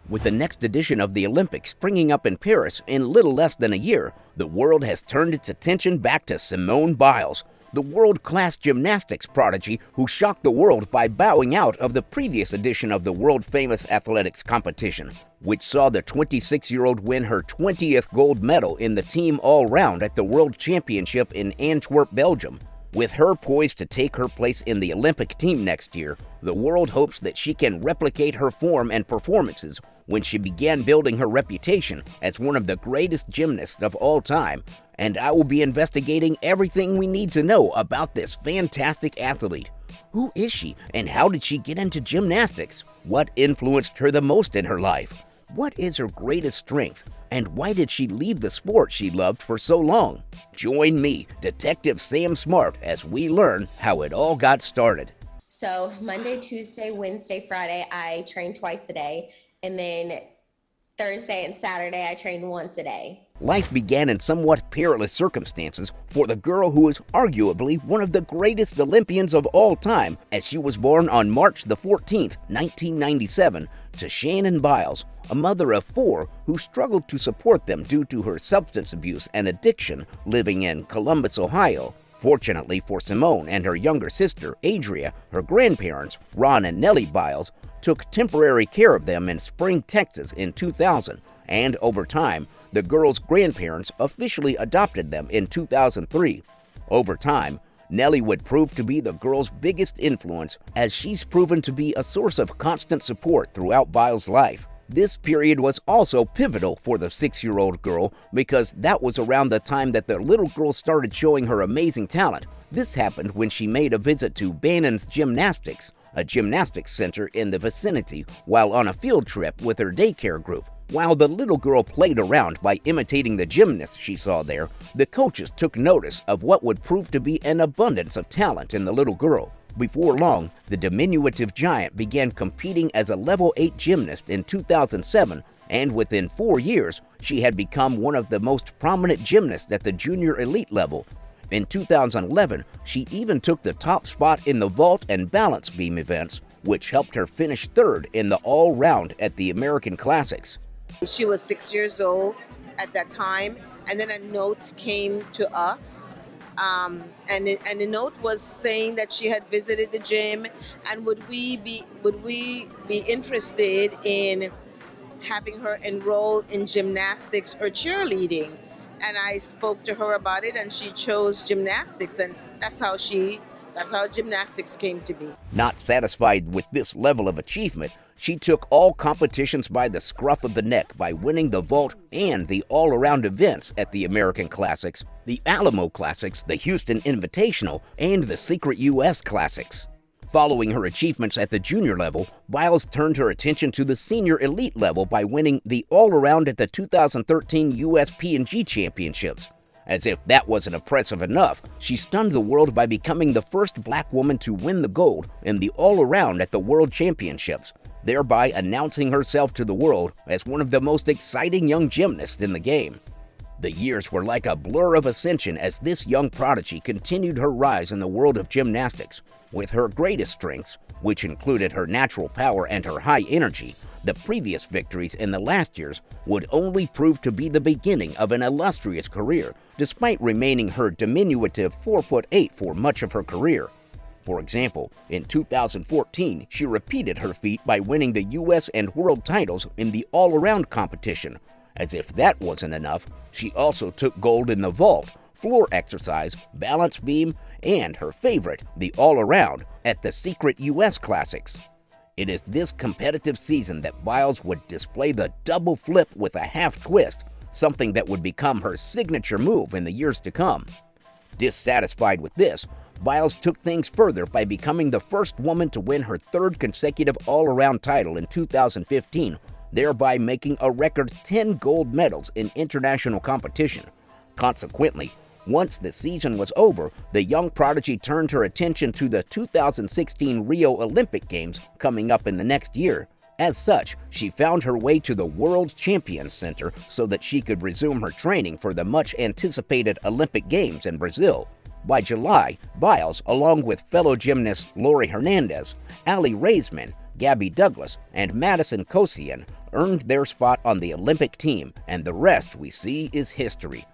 With the next edition of the Olympics springing up in Paris in little less than a year, the world has turned its attention back to Simone Biles, the world-class gymnastics prodigy who shocked the world by bowing out of the previous edition of the world-famous athletics competition, which saw the 26-year-old win her 20th gold medal in the team all-round at the World Championship in Antwerp, Belgium. With her poised to take her place in the Olympic team next year, the world hopes that she can replicate her form and performances when she began building her reputation as one of the greatest gymnasts of all time. And I will be investigating everything we need to know about this fantastic athlete. Who is she, and how did she get into gymnastics? What influenced her the most in her life? What is her greatest strength? And why did she leave the sport she loved for so long? Join me, Detective Sam Smart, as we learn how it all got started. So Monday, Tuesday, Wednesday, Friday, I train twice a day. And then Thursday and Saturday, I train once a day. Life began in somewhat perilous circumstances for the girl who is arguably one of the greatest Olympians of all time, as she was born on March the 14th, 1997, to Shannon Biles, a mother of four who struggled to support them due to her substance abuse and addiction, living in Columbus, Ohio. Fortunately for Simone and her younger sister, Adria, her grandparents, Ron and Nellie Biles, took temporary care of them in Spring, Texas in 2000, and over time, the girls' grandparents officially adopted them in 2003. Over time, Nellie would prove to be the girls' biggest influence, as she's proven to be a source of constant support throughout Biles' life. This period was also pivotal for the 6-year-old girl because that was around the time that the little girl started showing her amazing talent. This happened when she made a visit to Bannon's Gymnastics, a gymnastics center in the vicinity, while on a field trip with her daycare group. While the little girl played around by imitating the gymnasts she saw there, the coaches took notice of what would prove to be an abundance of talent in the little girl. Before long, the diminutive giant began competing as a level 8 gymnast in 2007, and within 4 years, she had become one of the most prominent gymnasts at the junior elite level. In 2011, she even took the top spot in the vault and balance beam events, which helped her finish third in the all-round at the American Classics. She was 6 years old at that time, and then a note came to us, and the note was saying that she had visited the gym, and would we be interested in having her enroll in gymnastics or cheerleading? And I spoke to her about it, and she chose gymnastics, and that's how gymnastics came to be. Not satisfied with this level of achievement, she took all competitions by the scruff of the neck by winning the vault and the all-around events at the American Classics, the Alamo Classics, the Houston Invitational, and the Secret US Classics. Following her achievements at the junior level, Biles turned her attention to the senior elite level by winning the all-around at the 2013 US P&G Championships. As if that wasn't impressive enough, she stunned the world by becoming the first black woman to win the gold in the all-around at the World Championships, thereby announcing herself to the world as one of the most exciting young gymnasts in the game. The years were like a blur of ascension as this young prodigy continued her rise in the world of gymnastics. With her greatest strengths, which included her natural power and her high energy, the previous victories in the last years would only prove to be the beginning of an illustrious career, despite remaining her diminutive 4'8" for much of her career. For example, in 2014, she repeated her feat by winning the US and world titles in the all-around competition. As if that wasn't enough, she also took gold in the vault, floor exercise, balance beam, and her favorite, the all-around, at the Secret US Classics. It is this competitive season that Biles would display the double flip with a half twist, something that would become her signature move in the years to come. Dissatisfied with this, Biles took things further by becoming the first woman to win her third consecutive all-around title in 2015, thereby making a record 10 gold medals in international competition. Consequently, once the season was over, the young prodigy turned her attention to the 2016 Rio Olympic Games coming up in the next year. As such, she found her way to the World Champions Center so that she could resume her training for the much-anticipated Olympic Games in Brazil. By July, Biles, along with fellow gymnasts Lori Hernandez, Ali Raisman, Gabby Douglas, and Madison Kosian earned their spot on the Olympic team, and the rest we see is history.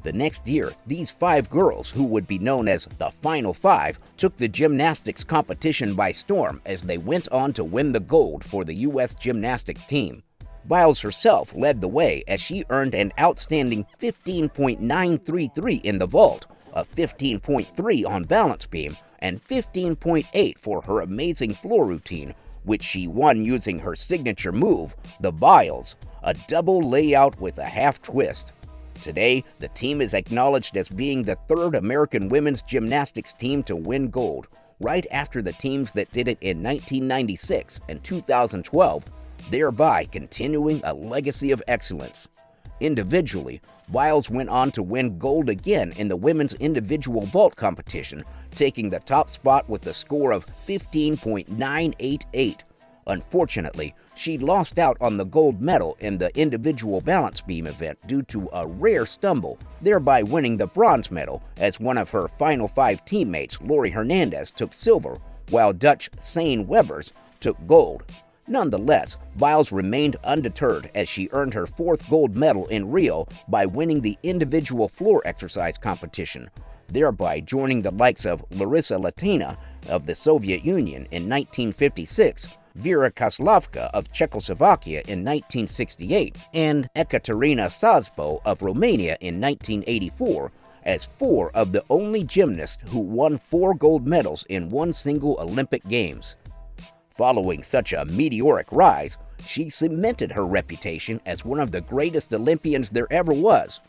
The next year, these 5 girls, who would be known as the Final Five, took the gymnastics competition by storm as they went on to win the gold for the U.S. gymnastics team. Biles herself led the way as she earned an outstanding 15.933 in the vault, a 15.3 on balance beam, and 15.8 for her amazing floor routine, which she won using her signature move, the Biles, a double layout with a half twist. Today, the team is acknowledged as being the 3rd American women's gymnastics team to win gold, right after the teams that did it in 1996 and 2012, thereby continuing a legacy of excellence. Individually, Biles went on to win gold again in the women's individual vault competition, taking the top spot with a score of 15.988. Unfortunately, she lost out on the gold medal in the individual balance beam event due to a rare stumble, thereby winning the bronze medal as one of her Final Five teammates, Lori Hernandez, took silver, while Dutch Sane Webers took gold. Nonetheless, Biles remained undeterred as she earned her 4th gold medal in Rio by winning the individual floor exercise competition, thereby joining the likes of Larissa Latina of the Soviet Union in 1956, Vera Kaslavka of Czechoslovakia in 1968, and Ekaterina Sazpo of Romania in 1984, as 4 of the only gymnasts who won 4 gold medals in one single Olympic Games. Following such a meteoric rise, she cemented her reputation as one of the greatest Olympians there ever was.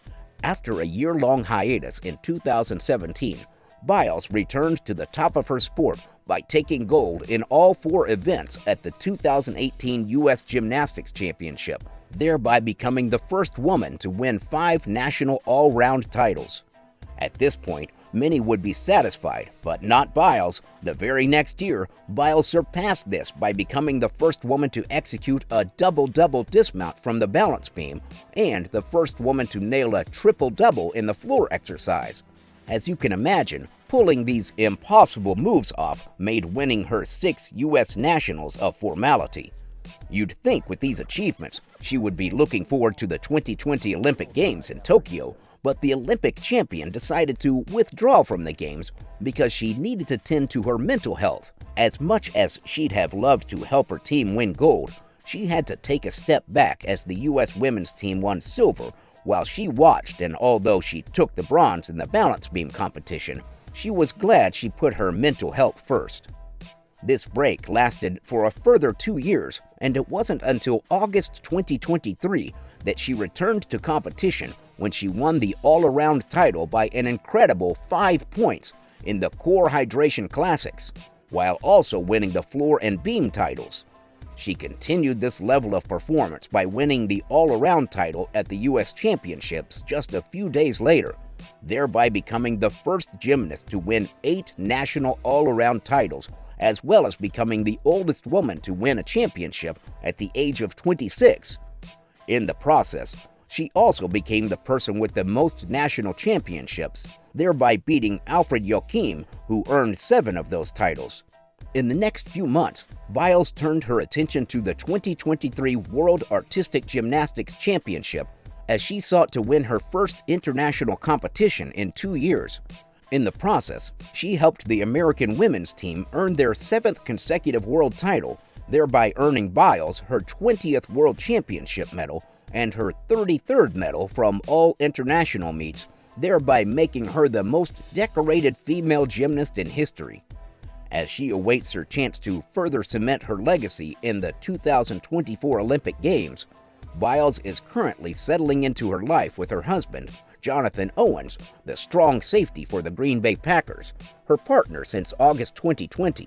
After a year-long hiatus in 2017, Biles returned to the top of her sport by taking gold in all 4 events at the 2018 U.S. Gymnastics Championship, thereby becoming the first woman to win 5 national all-round titles. At this point, many would be satisfied, but not Biles. The very next year, Biles surpassed this by becoming the first woman to execute a double-double dismount from the balance beam and the first woman to nail a triple-double in the floor exercise. As you can imagine, pulling these impossible moves off made winning her 6 U.S. nationals a formality. You'd think with these achievements, she would be looking forward to the 2020 Olympic Games in Tokyo, but the Olympic champion decided to withdraw from the Games because she needed to tend to her mental health. As much as she'd have loved to help her team win gold, she had to take a step back as the U.S. women's team won silver while she watched, and although she took the bronze in the balance beam competition, she was glad she put her mental health first. This break lasted for a further 2 years, and it wasn't until August 2023 that she returned to competition when she won the all-around title by an incredible 5 points in the Core Hydration Classics, while also winning the floor and beam titles. She continued this level of performance by winning the all-around title at the U.S. Championships just a few days later, thereby becoming the first gymnast to win 8 national all-around titles, as well as becoming the oldest woman to win a championship at the age of 26. In the process, she also became the person with the most national championships, thereby beating Alfred Joachim, who earned 7 of those titles. In the next few months, Biles turned her attention to the 2023 World Artistic Gymnastics Championship as she sought to win her first international competition in 2 years. In the process, she helped the American women's team earn their 7th consecutive world title, thereby earning Biles her 20th World Championship medal and her 33rd medal from all international meets, thereby making her the most decorated female gymnast in history. As she awaits her chance to further cement her legacy in the 2024 Olympic Games, Biles is currently settling into her life with her husband, Jonathan Owens, the strong safety for the Green Bay Packers, her partner since August 2020.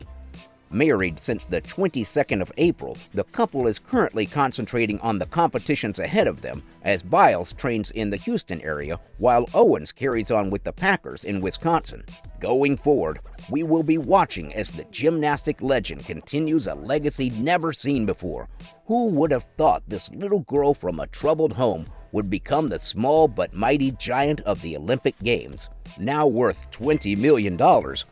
Married since the 22nd of April, the couple is currently concentrating on the competitions ahead of them as Biles trains in the Houston area while Owens carries on with the Packers in Wisconsin. Going forward, we will be watching as the gymnastic legend continues a legacy never seen before. Who would have thought this little girl from a troubled home would become the small but mighty giant of the Olympic Games? Now worth $20 million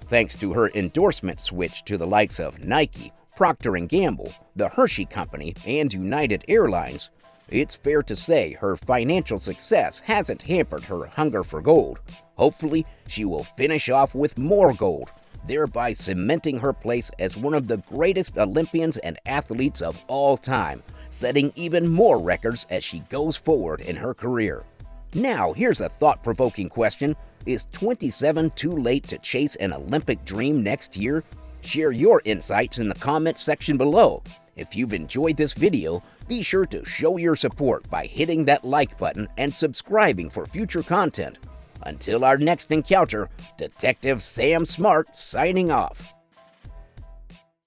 thanks to her endorsement switch to the likes of Nike, Procter & Gamble, the Hershey Company, and United Airlines, it's fair to say her financial success hasn't hampered her hunger for gold. Hopefully, she will finish off with more gold, thereby cementing her place as one of the greatest Olympians and athletes of all time, setting even more records as she goes forward in her career. Now, here's a thought-provoking question. Is 27 too late to chase an Olympic dream next year? Share your insights in the comments section below. If you've enjoyed this video, be sure to show your support by hitting that like button and subscribing for future content. Until our next encounter, Detective Sam Smart signing off.